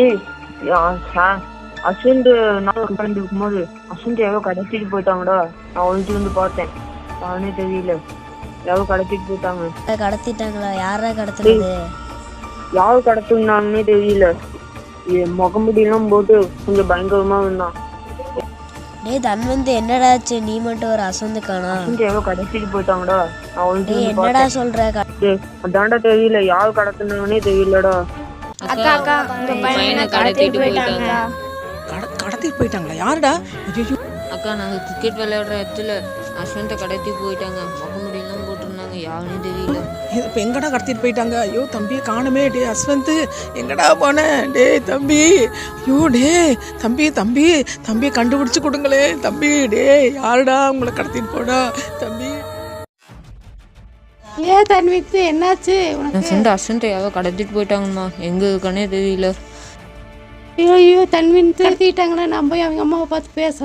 டேய் அஸ்வின் நான் கலந்து இருக்கும்போது அஸ்வின் எவ்வளோ கடத்திட்டு போயிட்டாங்கடா. நான் ஒழிச்சு வந்து பார்த்தேன், அவனே தெரியல, எவ்வளோ கடத்திட்டு போயிட்டாங்க. கடத்திட்டாங்களா? யாரா கடத்துனது? யார் கடத்தினாங்கன்னே தெரியல. முகமுடியெல்லாம் போட்டு கொஞ்சம் பயங்கரமா இருந்தான். டேய் தன்வந்த், என்னடாச்சு நீ மட்டும் ஒரு அசந்து காணா? எவ்வளோ கடத்திட்டு போயிட்டாங்கடா. நான் ஒழிச்சு வந்து என்னடா சொல்ற? அதான்டா தெரியல, யார் கடத்தினாங்கன்னே தெரியலடா. அக்கா அக்கா உங்க பையனை கடத்திட்டு போயிட்டாங்க. கடத்திட்டு போயிட்டாங்களா? யாருடா? ஐயோ அக்கா, நாங்கள் கிரிக்கெட் விளையாடுற இடத்துல அஸ்வந்தை கடத்தி போயிட்டாங்க. முகமுடியெல்லாம் போட்டிருந்தாங்க, யாருன்னு தெரியல. இப்போ எங்கடா கடத்திட்டு போயிட்டாங்க? ஐயோ தம்பியை காணுமே. டே அஸ்வந்த் எங்கடா போன? டே தம்பி, ஐயோ டே தம்பி தம்பி தம்பியை கண்டுபிடிச்சு கொடுங்களே தம்பி. டே யாருடா உங்களை கடத்திட்டு போடா தம்பி? தன்வித்து என்னாச்சு உனக்கு? அஸ்வந்தை யாரோ கடத்திட்டு போயிட்டாங்கம்மா, எங்க இருக்கானே தெரியல. ஐயோ தன்வித்து தீட்டாங்களா? நான் போய் அவங்க அம்மாவை பார்த்து பேசுறேன்.